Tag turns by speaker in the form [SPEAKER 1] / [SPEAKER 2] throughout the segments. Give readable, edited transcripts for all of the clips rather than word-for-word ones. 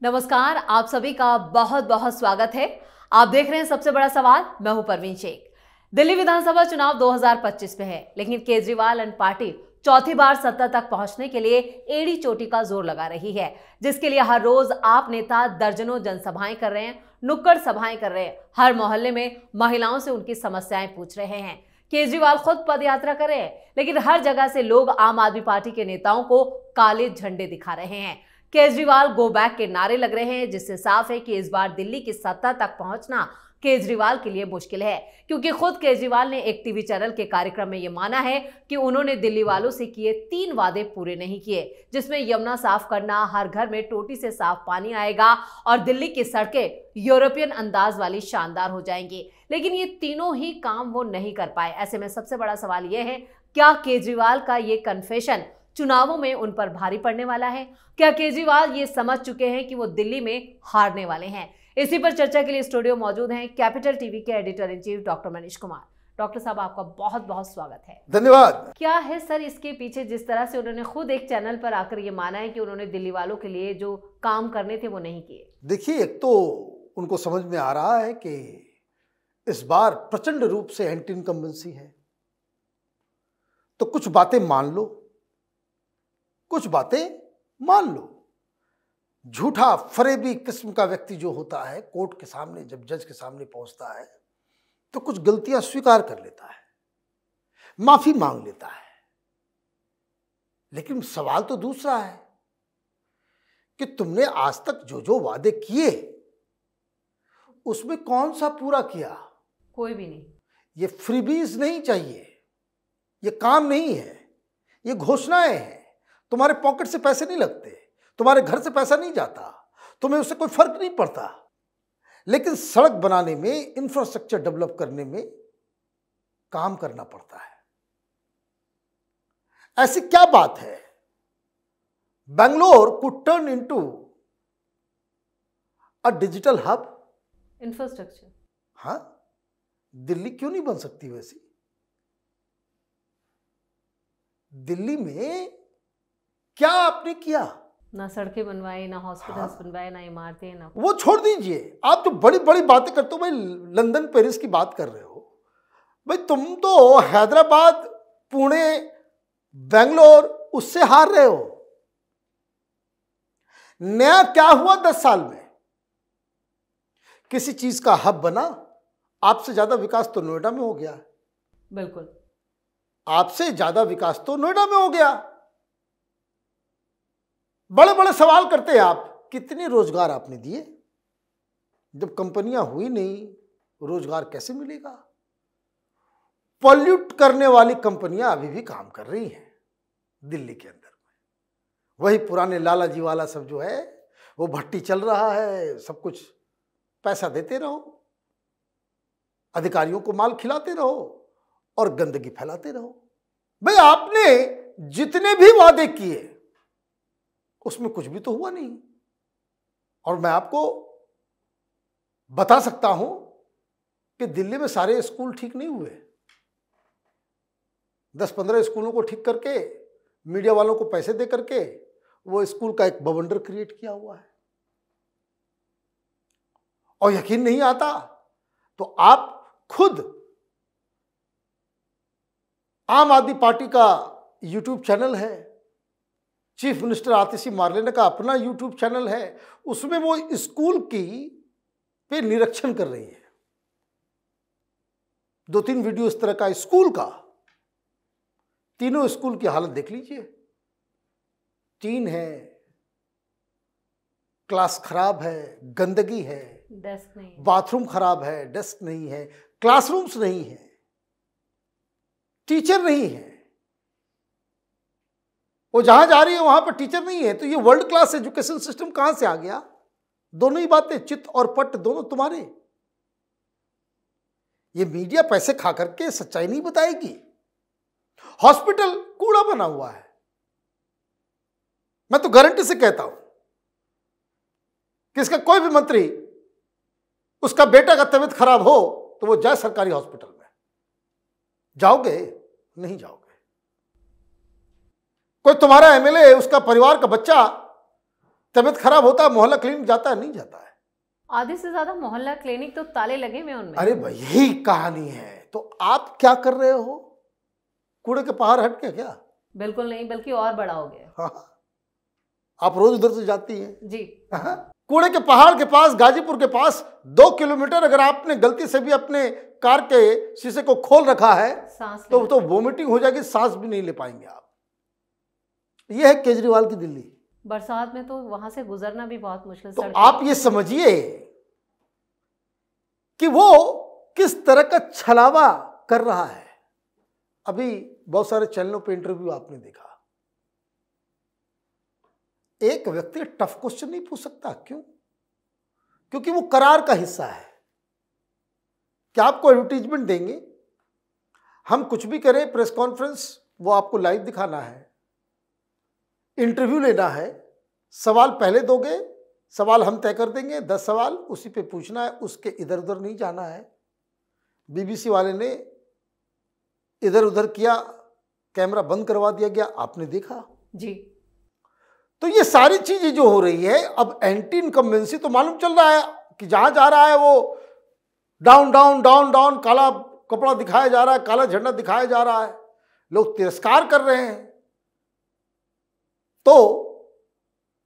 [SPEAKER 1] नमस्कार, आप सभी का बहुत बहुत स्वागत है। आप देख रहे हैं सबसे बड़ा सवाल। मैं हूं परवीन शेख। दिल्ली विधानसभा चुनाव 2025 में है, लेकिन केजरीवाल एंड पार्टी चौथी बार सत्ता तक पहुंचने के लिए एड़ी चोटी का जोर लगा रही है, जिसके लिए हर रोज आप नेता दर्जनों जनसभाएं कर रहे हैं, नुक्कड़ सभाएं कर रहे हैं, हर मोहल्ले में महिलाओं से उनकी समस्याएं पूछ रहे हैं। केजरीवाल खुद पद यात्रा कर रहे हैं, लेकिन हर जगह से लोग आम आदमी पार्टी के नेताओं को काले झंडे दिखा रहे हैं। केजरीवाल गो बैक के नारे लग रहे हैं, जिससे साफ है कि इस बार दिल्ली की सत्ता तक पहुंचना केजरीवाल के लिए मुश्किल है, क्योंकि खुद केजरीवाल ने एक टीवी चैनल के कार्यक्रम में यह माना है कि उन्होंने दिल्ली वालों से किए 3 वादे पूरे नहीं किए, जिसमें यमुना साफ करना, हर घर में टोटी से साफ पानी आएगा और दिल्ली की सड़कें यूरोपियन अंदाज वाली शानदार हो जाएंगी। लेकिन ये तीनों ही काम वो नहीं कर पाए। ऐसे में सबसे बड़ा सवाल यह है, क्या केजरीवाल का ये कन्फेशन चुनावों में उन पर भारी पड़ने वाला है? क्या केजरीवाल ये समझ चुके हैं कि वो दिल्ली में हारने वाले हैं? इसी पर चर्चा के लिए स्टूडियो मौजूद हैं कैपिटल टीवी के editor in chief doctor Manish Kumar. Doctor साहब, आपका बहुत बहुत स्वागत है।
[SPEAKER 2] धन्यवाद।
[SPEAKER 1] क्या है सर इसके पीछे, जिस तरह से उन्होंने खुद एक चैनल पर आकर ये माना है कि उन्होंने दिल्ली वालों के लिए जो काम करने थे वो नहीं किए?
[SPEAKER 2] देखिए, एक तो उनको समझ में आ रहा है कि इस बार प्रचंड रूप से एंटी इनकम्बेंसी है, तो कुछ बातें मान लो, कुछ बातें मान लो। झूठा फरेबी किस्म का व्यक्ति जो होता है, कोर्ट के सामने जब जज के सामने पहुंचता है तो कुछ गलतियां स्वीकार कर लेता है, माफी मांग लेता है। लेकिन सवाल तो दूसरा है कि तुमने आज तक जो जो वादे किए उसमें कौन सा पूरा किया?
[SPEAKER 1] कोई भी नहीं।
[SPEAKER 2] ये फ्रीबीज नहीं चाहिए, ये काम नहीं है, ये घोषणाएं हैं। तुम्हारे पॉकेट से पैसे नहीं लगते, तुम्हारे घर से पैसा नहीं जाता, तुम्हें उससे कोई फर्क नहीं पड़ता। लेकिन सड़क बनाने में, इंफ्रास्ट्रक्चर डेवलप करने में काम करना पड़ता है। ऐसी क्या बात है Bangalore could turn into a digital hub?
[SPEAKER 1] Infrastructure.
[SPEAKER 2] हाँ, दिल्ली क्यों नहीं बन सकती वैसी? दिल्ली में क्या आपने किया?
[SPEAKER 1] ना सड़कें बनवाए, ना हॉस्पिटल्स बनवाए, ना इमारतें, ना।
[SPEAKER 2] वो छोड़ दीजिए, आप तो बड़ी बड़ी बातें करते हो भाई, लंदन पेरिस की बात कर रहे हो भाई। तुम तो हैदराबाद, पुणे, बेंगलोर उससे हार रहे हो। नया क्या हुआ 10 साल में? किसी चीज का हब बना? आपसे ज्यादा विकास तो नोएडा में हो गया।
[SPEAKER 1] बिल्कुल,
[SPEAKER 2] आपसे ज्यादा विकास तो नोएडा में हो गया। बड़े बड़े सवाल करते हैं आप, कितने रोजगार आपने दिए? जब कंपनियां हुई नहीं, रोजगार कैसे मिलेगा? पॉल्यूट करने वाली कंपनियां अभी भी काम कर रही हैं दिल्ली के अंदर में। वही पुराने लालाजी वाला सब जो है वो भट्टी चल रहा है। सब कुछ पैसा देते रहो, अधिकारियों को माल खिलाते रहो और गंदगी फैलाते रहो। भाई, आपने जितने भी वादे किए उसमें कुछ भी तो हुआ नहीं। और मैं आपको बता सकता हूं कि दिल्ली में सारे स्कूल ठीक नहीं हुए। 10-15 स्कूलों को ठीक करके, मीडिया वालों को पैसे दे करके वो स्कूल का एक बवंडर क्रिएट किया हुआ है। और यकीन नहीं आता तो आप खुद आम आदमी पार्टी का यूट्यूब चैनल है, चीफ मिनिस्टर आतिशी मार्लेना का अपना यूट्यूब चैनल है, उसमें वो स्कूल की पे निरीक्षण कर रही है। 2-3 वीडियो इस तरह का स्कूल का, तीनों स्कूल की हालत देख लीजिए। 3 है, क्लास खराब है, गंदगी है,
[SPEAKER 1] डेस्क नहीं,
[SPEAKER 2] बाथरूम खराब है, डेस्क नहीं है, क्लासरूम्स नहीं है, टीचर नहीं है। वो जहां जा रही है वहां पर टीचर नहीं है। तो ये वर्ल्ड क्लास एजुकेशन सिस्टम कहां से आ गया? दोनों ही बातें, चित और पट, दोनों तुम्हारे। ये मीडिया पैसे खा करके सच्चाई नहीं बताएगी। हॉस्पिटल कूड़ा बना हुआ है। मैं तो गारंटी से कहता हूं कि इसका कोई भी मंत्री, उसका बेटा का तबीयत खराब हो तो वो जाए सरकारी हॉस्पिटल में। जाओगे? नहीं जाओगे। कोई तुम्हारा एमएलए, उसका परिवार का बच्चा तबीयत खराब होता है, मोहल्ला क्लिनिक जाता है? नहीं जाता है।
[SPEAKER 1] आधे से ज्यादा मोहल्ला क्लिनिक तो ताले लगे हुए उनमें।
[SPEAKER 2] अरे भाई यही कहानी है। तो आप क्या कर रहे हो? कूड़े के पहाड़ हट के क्या?
[SPEAKER 1] बिल्कुल नहीं, बल्कि और बड़ा हो गया।
[SPEAKER 2] हाँ, आप रोज उधर से जाती हैं
[SPEAKER 1] जी।
[SPEAKER 2] कूड़े के पहाड़ के पास, गाजीपुर के पास 2 किलोमीटर अगर आपने गलती से भी अपने कार के शीशे को खोल रखा है
[SPEAKER 1] सांस
[SPEAKER 2] तो वोमिटिंग हो जाएगी, सांस भी नहीं ले पाएंगे आप। यह है केजरीवाल की दिल्ली।
[SPEAKER 1] बरसात में तो वहां से गुजरना भी बहुत मुश्किल।
[SPEAKER 2] तो आप ये समझिए कि वो किस तरह का छलावा कर रहा है। अभी बहुत सारे चैनलों पे इंटरव्यू आपने देखा, एक व्यक्ति टफ क्वेश्चन नहीं पूछ सकता। क्यों? क्योंकि वो करार का हिस्सा है। क्या आपको एडवर्टीजमेंट देंगे, हम कुछ भी करें, प्रेस कॉन्फ्रेंस वो आपको लाइव दिखाना है, इंटरव्यू लेना है, सवाल पहले दोगे, सवाल हम तय कर देंगे, 10 सवाल उसी पे पूछना है, उसके इधर उधर नहीं जाना है। बीबीसी वाले ने इधर उधर किया, कैमरा बंद करवा दिया गया, आपने देखा
[SPEAKER 1] जी।
[SPEAKER 2] तो ये सारी चीजें जो हो रही है, अब एंटी इनकम्बेंसी तो मालूम चल रहा है कि जहां जा रहा है वो डाउन डाउन डाउन डाउन, काला कपड़ा दिखाया जा रहा है, काला झंडा दिखाया जा रहा है, लोग तिरस्कार कर रहे हैं। तो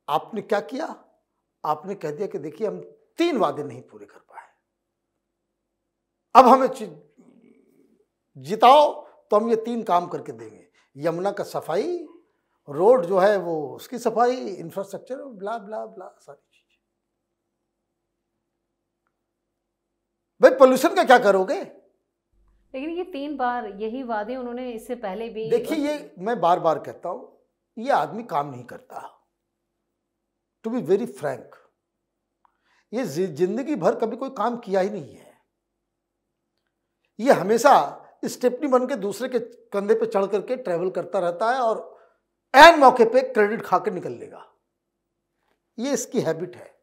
[SPEAKER 2] आपने क्या किया? आपने कह दिया कि देखिए हम 3 वादे नहीं पूरे कर पाए, अब हमें जिताओ तो हम ये 3 काम करके देंगे। यमुना का सफाई, रोड जो है वो उसकी सफाई, इंफ्रास्ट्रक्चर, ब्ला ब्ला ब्ला सारी चीजें। भाई पोल्यूशन का क्या करोगे?
[SPEAKER 1] लेकिन ये 3 बार यही वादे उन्होंने इससे पहले भी।
[SPEAKER 2] देखिए ये मैं बार बार कहता हूं, ये आदमी काम नहीं करता। टू बी वेरी फ्रैंक, ये जिंदगी भर कभी कोई काम किया ही नहीं है। ये हमेशा स्टेपनी बन के दूसरे के कंधे पे चढ़ करके ट्रेवल करता रहता है और ऐन मौके पे क्रेडिट खा के निकल लेगा। ये इसकी हैबिट है।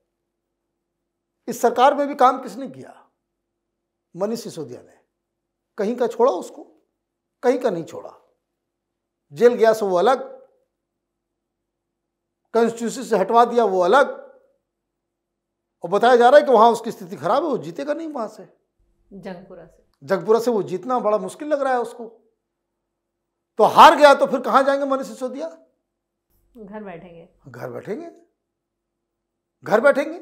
[SPEAKER 2] इस सरकार में भी काम किसने किया? मनीष सिसोदिया ने। कहीं का छोड़ा उसको, कहीं का नहीं छोड़ा। जेल गया सो वो अलग, कॉन्स्टिट्यूशन से हटवा दिया वो अलग, और बताया जा रहा है कि वहां उसकी स्थिति खराब है, वो जीतेगा नहीं वहां से। जंगपुरा से वो जीतना बड़ा मुश्किल लग रहा है उसको। तो हार गया तो फिर कहां जाएंगे मनीष सिसोदिया?
[SPEAKER 1] घर बैठेंगे।
[SPEAKER 2] घर बैठेंगे, घर बैठेंगे।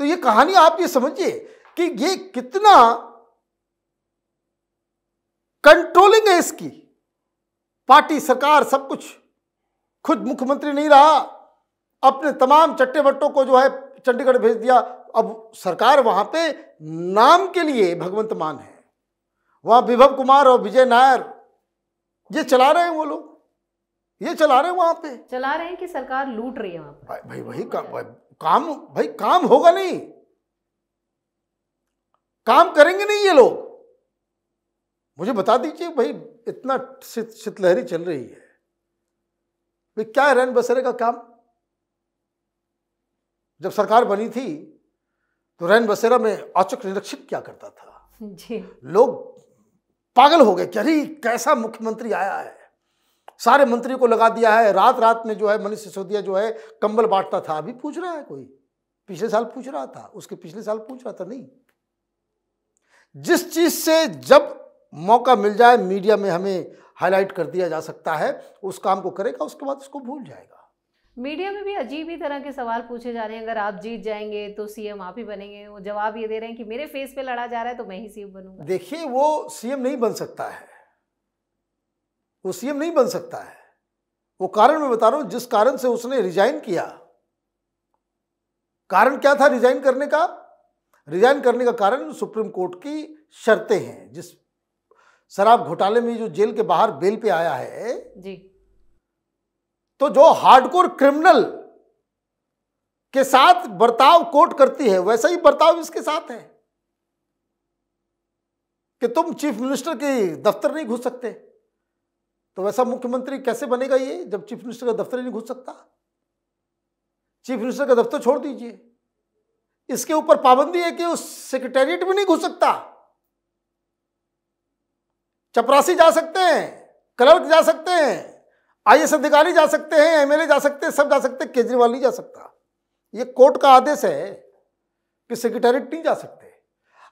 [SPEAKER 2] तो ये कहानी आप ये समझिए कि ये कितना कंट्रोलिंग है इसकी पार्टी, सरकार, सब कुछ। खुद मुख्यमंत्री नहीं रहा, अपने तमाम चट्टे बट्टों को जो है चंडीगढ़ भेज दिया। अब सरकार वहां पे नाम के लिए भगवंत मान है। वहां विभव कुमार और विजय नायर ये चला रहे हैं, वो लोग ये चला रहे हैं, वहां पे
[SPEAKER 1] चला रहे हैं कि सरकार लूट रही है वहां पे।
[SPEAKER 2] भाई वही काम होगा नहीं, काम करेंगे नहीं ये लोग। मुझे बता दीजिए भाई, इतना शीतलहरी चल रही है, भाई क्या है रैन बसेरे का काम? जब सरकार बनी थी तो रैन बसेरा में औचक निरीक्षण क्या करता था
[SPEAKER 1] जी।
[SPEAKER 2] लोग पागल हो गए कि अरे कैसा मुख्यमंत्री आया है, सारे मंत्री को लगा दिया है। रात रात में जो है मनीष सिसोदिया जो है कंबल बांटता था। अभी पूछ रहा है कोई? पिछले साल पूछ रहा था, उसके पिछले साल पूछ रहा था। नहीं, जिस चीज से जब मौका मिल जाए मीडिया में हमें हाईलाइट कर दिया जा सकता है, उस काम को करेगा, उसके बाद उसको भूल जाएगा।
[SPEAKER 1] मीडिया में भी अजीब ही तरह के सवाल पूछे जा रहे हैं। अगर आप जीत जाएंगे तो सीएम आप ही बनेंगे। वो जवाब ये दे रहे हैं कि मेरे फेस पे लड़ा जा रहा है तो मैं ही सीएम बनूंगा।
[SPEAKER 2] देखिए वो सीएम नहीं बन सकता है, वो सीएम नहीं बन सकता है। वो कारण मैं बता रहा हूं, जिस कारण से उसने रिजाइन किया। कारण क्या था रिजाइन करने का? रिजाइन करने का कारण सुप्रीम कोर्ट की शर्तें हैं। जिस शराब घोटाले में जो जेल के बाहर बेल पे आया है
[SPEAKER 1] जी,
[SPEAKER 2] तो जो हार्डकोर क्रिमिनल के साथ बर्ताव कोर्ट करती है, वैसा ही बर्ताव इसके साथ है कि तुम चीफ मिनिस्टर के दफ्तर नहीं घुस सकते। तो वैसा मुख्यमंत्री कैसे बनेगा ये, जब चीफ मिनिस्टर का दफ्तर ही नहीं घुस सकता? चीफ मिनिस्टर का दफ्तर छोड़ दीजिए, इसके ऊपर पाबंदी है कि उस सेक्रेटेरिएट में नहीं घुस सकता। चपरासी जा सकते हैं, क्लर्क जा सकते हैं, IAS अधिकारी जा सकते हैं, MLA जा सकते हैं, सब जा सकते हैं, केजरीवाल नहीं जा सकता। ये कोर्ट का आदेश है कि सेक्रेटेरिएट नहीं जा सकते।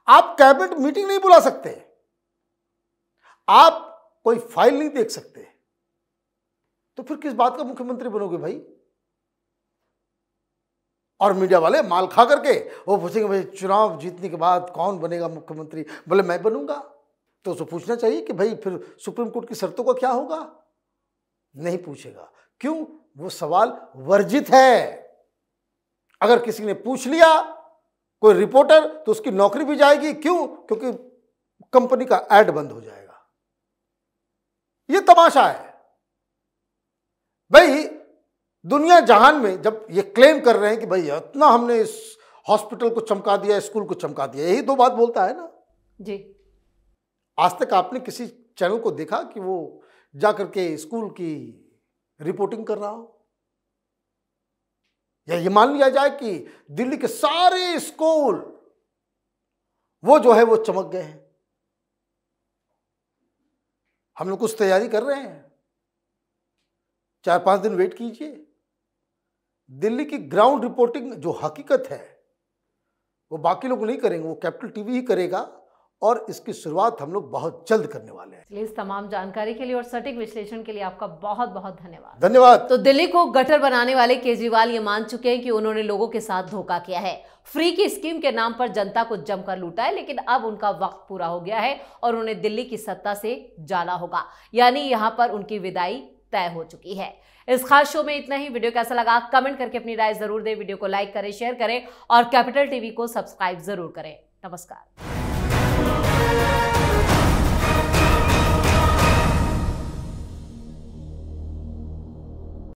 [SPEAKER 2] आप कैबिनेट मीटिंग नहीं बुला सकते, आप कोई फाइल नहीं देख सकते, तो फिर किस बात का मुख्यमंत्री बनोगे भाई? और मीडिया वाले माल खा करके वो पूछेंगे भाई चुनाव जीतने के बाद कौन बनेगा मुख्यमंत्री? बोले मैं बनूंगा। तो उसको पूछना चाहिए कि भाई फिर सुप्रीम कोर्ट की शर्तों का क्या होगा? नहीं पूछेगा। क्यों? वो सवाल वर्जित है। अगर किसी ने पूछ लिया, कोई रिपोर्टर, तो उसकी नौकरी भी जाएगी। क्यों? क्योंकि कंपनी का एड बंद हो जाएगा। ये तमाशा है भाई। दुनिया जहान में जब ये क्लेम कर रहे हैं कि भाई इतना हमने इस हॉस्पिटल को चमका दिया, स्कूल को चमका दिया, यही दो बात बोलता है ना
[SPEAKER 1] जी।
[SPEAKER 2] आज तक आपने किसी चैनल को देखा कि वो जाकर के स्कूल की रिपोर्टिंग कर रहा हो? या ये मान लिया जाए कि दिल्ली के सारे स्कूल वो जो है वो चमक गए हैं। हम लोग कुछ तैयारी कर रहे हैं, 4-5 दिन वेट कीजिए। दिल्ली की ग्राउंड रिपोर्टिंग जो हकीकत है वो बाकी लोग नहीं करेंगे, वो कैपिटल टीवी ही करेगा, और इसकी शुरुआत हम लोग बहुत जल्द करने वाले हैं।
[SPEAKER 1] इस तमाम जानकारी के लिए और सटीक विश्लेषण के लिए आपका बहुत बहुत धन्यवाद।
[SPEAKER 2] धन्यवाद।
[SPEAKER 1] तो दिल्ली को गटर बनाने वाले केजरीवाल ये मान चुके हैं कि उन्होंने लोगों के साथ धोखा किया है, फ्री की स्कीम के नाम पर जनता को जमकर लूटा है, लेकिन अब उनका वक्त पूरा हो गया है और उन्हें दिल्ली की सत्ता से जाना होगा, यानी यहाँ पर उनकी विदाई तय हो चुकी है। इस खास शो में इतना ही। वीडियो कैसा लगा कमेंट करके अपनी राय जरूर दें, वीडियो को लाइक करें, शेयर करें और कैपिटल टीवी को सब्सक्राइब जरूर करें। नमस्कार।